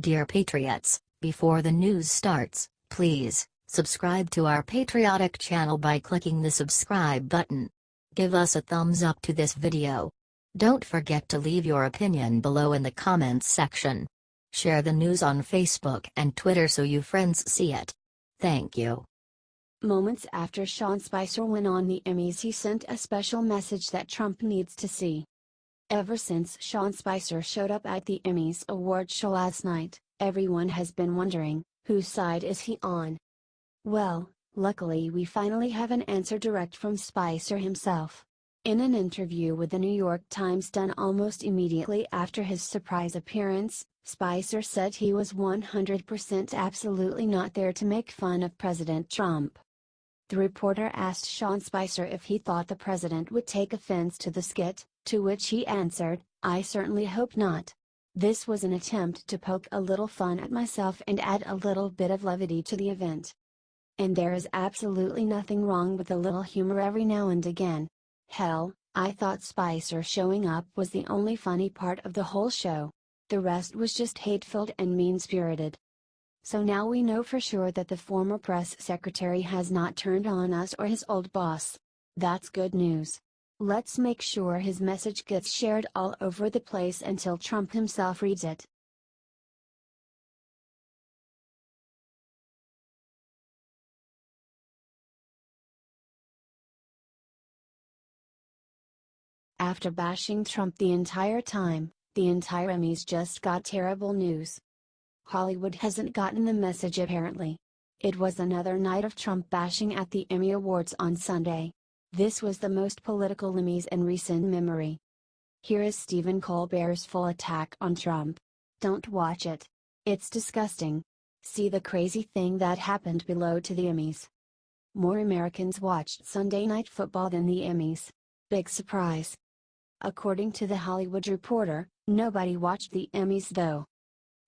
Dear Patriots, before the news starts, please subscribe to our patriotic channel by clicking the subscribe button. Give us a thumbs up to this video. Don't forget to leave your opinion below in the comments section. Share the news on Facebook and Twitter so you friends see it. Thank you. Moments after Sean Spicer went on the Emmys, he sent a special message that Trump needs to see. Ever since Sean Spicer showed up at the Emmys award show last night, everyone has been wondering, whose side is he on? Well, luckily we finally have an answer direct from Spicer himself. In an interview with the New York Times done almost immediately after his surprise appearance, Spicer said he was 100% absolutely not there to make fun of President Trump. The reporter asked Sean Spicer if he thought the president would take offense to the skit, to which he answered, "I certainly hope not. This was an attempt to poke a little fun at myself and add a little bit of levity to the event. And there is absolutely nothing wrong with a little humor every now and again. Hell, I thought Spicer showing up was the only funny part of the whole show. The rest was just hate-filled and mean-spirited." So now we know for sure that the former press secretary has not turned on us or his old boss. That's good news. Let's make sure his message gets shared all over the place until Trump himself reads it. After bashing Trump the entire time, the entire Emmys just got terrible news. Hollywood hasn't gotten the message apparently. It was another night of Trump bashing at the Emmy Awards on Sunday. This was the most political Emmys in recent memory. Here is Stephen Colbert's full attack on Trump. Don't watch it. It's disgusting. See the crazy thing that happened below to the Emmys. More Americans watched Sunday Night Football than the Emmys. Big surprise. According to The Hollywood Reporter, nobody watched the Emmys though.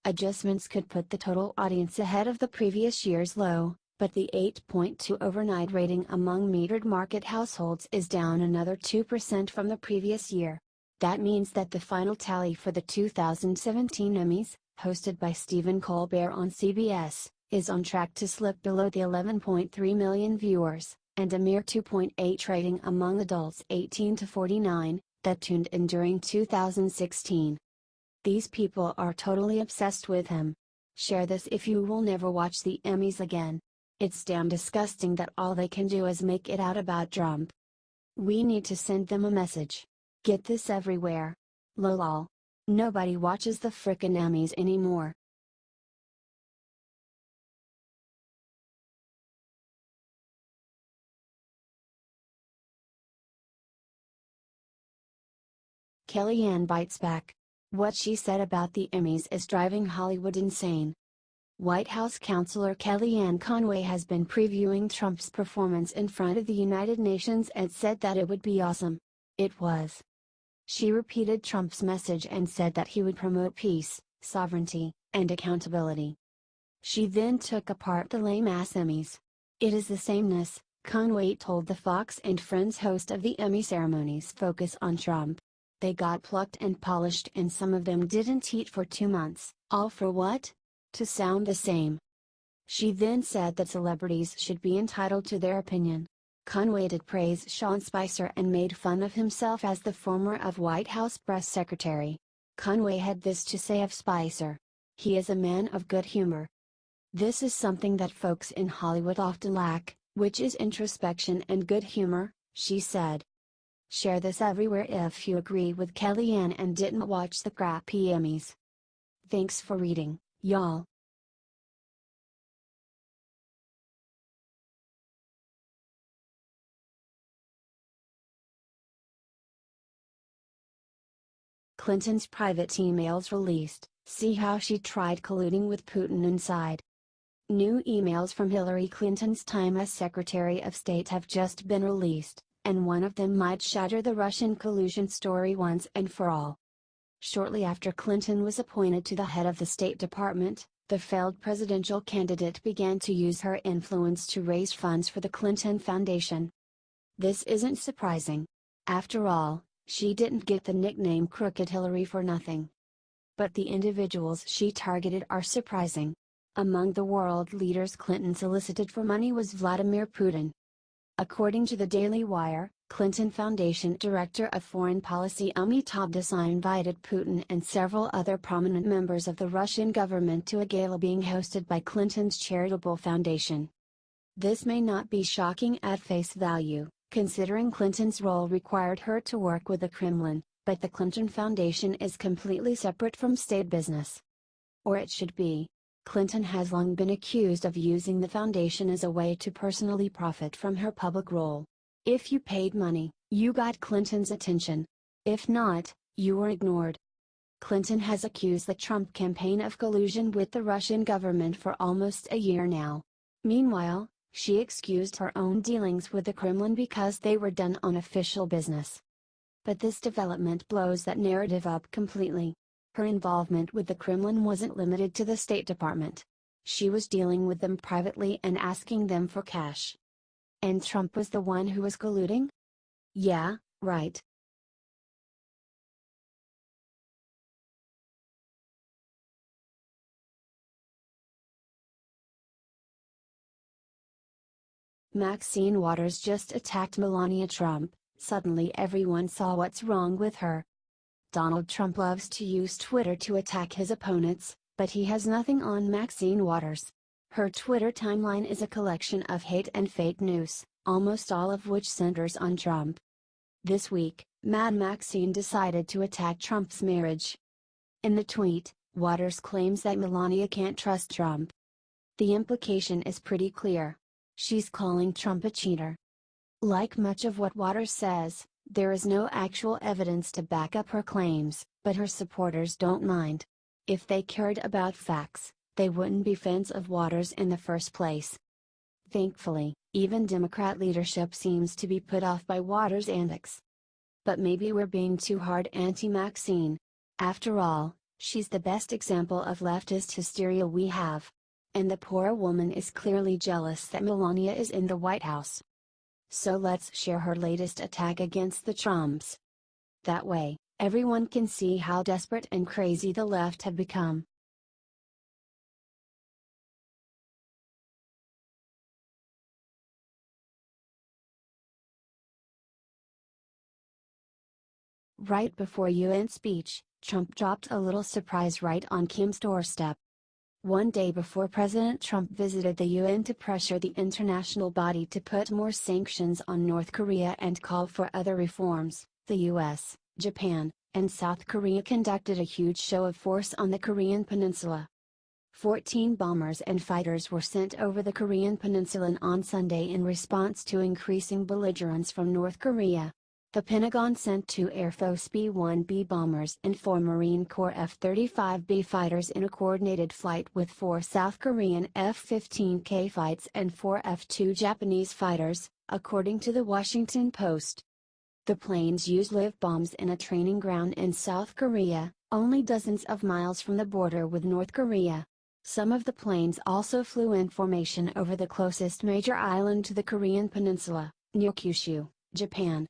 Adjustments could put the total audience ahead of the previous year's low, but the 8.2 overnight rating among metered market households is down another 2% from the previous year. That means that the final tally for the 2017 Emmys, hosted by Stephen Colbert on CBS, is on track to slip below the 11.3 million viewers, and a mere 2.8 rating among adults 18 to 49, that tuned in during 2016. These people are totally obsessed with him. Share this if you will never watch the Emmys again. It's damn disgusting that all they can do is make it out about Trump. We need to send them a message. Get this everywhere. Lol. Nobody watches the frickin' Emmys anymore. Kellyanne bites back. What she said about the Emmys is driving Hollywood insane. White House counselor Kellyanne Conway has been previewing Trump's performance in front of the United Nations and said that it would be awesome. It was. She repeated Trump's message and said that he would promote peace, sovereignty, and accountability. She then took apart the lame-ass Emmys. It is the sameness, Conway told the Fox and Friends host of the Emmy ceremonies focus on Trump. They got plucked and polished and some of them didn't eat for 2 months, all for what? To sound the same. She then said that celebrities should be entitled to their opinion. Conway did praise Sean Spicer and made fun of himself as the former of White House press secretary. Conway had this to say of Spicer. He is a man of good humor. This is something that folks in Hollywood often lack, which is introspection and good humor, she said. Share this everywhere if you agree with Kellyanne and didn't watch the crappy Emmys. Thanks for reading, y'all. Clinton's private emails released, see how she tried colluding with Putin inside. New emails from Hillary Clinton's time as Secretary of State have just been released, and one of them might shatter the Russian collusion story once and for all. Shortly after Clinton was appointed to the head of the State Department, the failed presidential candidate began to use her influence to raise funds for the Clinton Foundation. This isn't surprising. After all, she didn't get the nickname Crooked Hillary for nothing. But the individuals she targeted are surprising. Among the world leaders Clinton solicited for money was Vladimir Putin. According to the Daily Wire, Clinton Foundation Director of Foreign Policy Amitabh Desai invited Putin and several other prominent members of the Russian government to a gala being hosted by Clinton's charitable foundation. This may not be shocking at face value, considering Clinton's role required her to work with the Kremlin, but the Clinton Foundation is completely separate from state business. Or it should be. Clinton has long been accused of using the foundation as a way to personally profit from her public role. If you paid money, you got Clinton's attention. If not, you were ignored. Clinton has accused the Trump campaign of collusion with the Russian government for almost a year now. Meanwhile, she excused her own dealings with the Kremlin because they were done on official business. But this development blows that narrative up completely. Her involvement with the Kremlin wasn't limited to the State Department. She was dealing with them privately and asking them for cash. And Trump was the one who was colluding? Yeah, right. Maxine Waters just attacked Melania Trump. Suddenly everyone saw what's wrong with her. Donald Trump loves to use Twitter to attack his opponents, but he has nothing on Maxine Waters. Her Twitter timeline is a collection of hate and fake news, almost all of which centers on Trump. This week, Mad Maxine decided to attack Trump's marriage. In the tweet, Waters claims that Melania can't trust Trump. The implication is pretty clear. She's calling Trump a cheater. Like much of what Waters says, there is no actual evidence to back up her claims, but her supporters don't mind. If they cared about facts, they wouldn't be fans of Waters in the first place. Thankfully, even Democrat leadership seems to be put off by Waters' antics. But maybe we're being too hard anti-Maxine. After all, she's the best example of leftist hysteria we have. And the poor woman is clearly jealous that Melania is in the White House. So let's share her latest attack against the Trumps. That way, everyone can see how desperate and crazy the left have become. Right before UN speech, Trump dropped a little surprise right on Kim's doorstep. One day before President Trump visited the UN to pressure the international body to put more sanctions on North Korea and call for other reforms, the US, Japan, and South Korea conducted a huge show of force on the Korean peninsula. 14 bombers and fighters were sent over the Korean peninsula on Sunday in response to increasing belligerence from North Korea. The Pentagon sent 2 Air Force B-1B bombers and 4 Marine Corps F-35B fighters in a coordinated flight with 4 South Korean F-15K fights and 4 F-2 Japanese fighters, according to the Washington Post. The planes used live bombs in a training ground in South Korea, only dozens of miles from the border with North Korea. Some of the planes also flew in formation over the closest major island to the Korean peninsula, near Kyushu, Japan.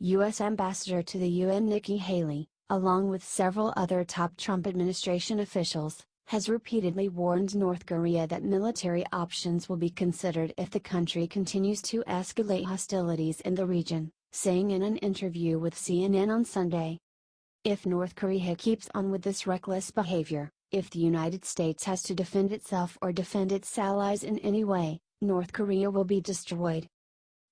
U.S. Ambassador to the UN Nikki Haley, along with several other top Trump administration officials, has repeatedly warned North Korea that military options will be considered if the country continues to escalate hostilities in the region, saying in an interview with CNN on Sunday. If North Korea keeps on with this reckless behavior, if the United States has to defend itself or defend its allies in any way, North Korea will be destroyed.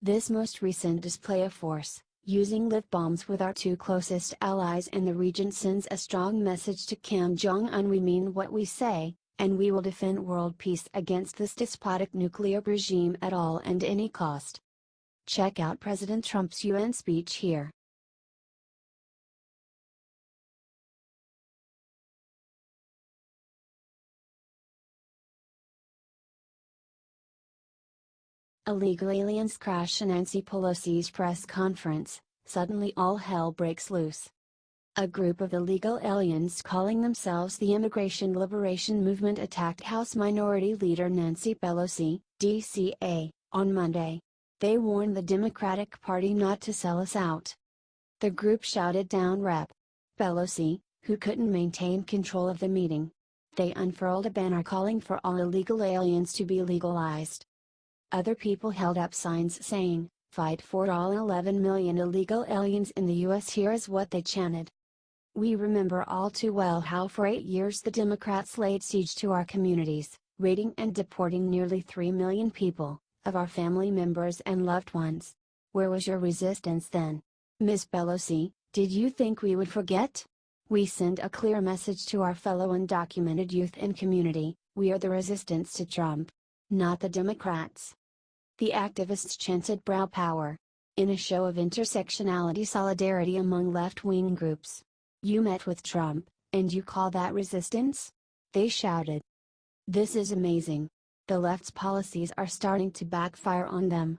This most recent display of force, using live bombs with our 2 closest allies in the region, sends a strong message to Kim Jong-un: we mean what we say, and we will defend world peace against this despotic nuclear regime at all and any cost. Check out President Trump's UN speech here. Illegal aliens crash Nancy Pelosi's press conference, suddenly all hell breaks loose. A group of illegal aliens calling themselves the Immigration Liberation Movement attacked House Minority Leader Nancy Pelosi, DCA, on Monday. They warned the Democratic Party not to sell us out. The group shouted down Rep. Pelosi, who couldn't maintain control of the meeting. They unfurled a banner calling for all illegal aliens to be legalized. Other people held up signs saying, "Fight for all 11 million illegal aliens in the US." Here is what they chanted. We remember all too well how for 8 years the Democrats laid siege to our communities, raiding and deporting nearly 3 million people, of our family members and loved ones. Where was your resistance then? Ms. Pelosi, did you think we would forget? We send a clear message to our fellow undocumented youth and community: we are the resistance to Trump, not the Democrats. The activists chanted brow power, in a show of intersectionality solidarity among left-wing groups. You met with Trump, and you call that resistance? They shouted. This is amazing. The left's policies are starting to backfire on them.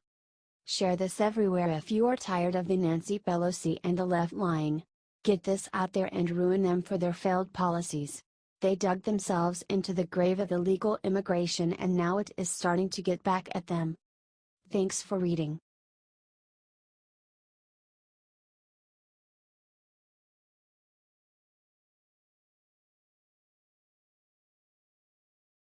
Share this everywhere if you are tired of the Nancy Pelosi and the left lying. Get this out there and ruin them for their failed policies. They dug themselves into the grave of illegal immigration and now it is starting to get back at them. Thanks for reading.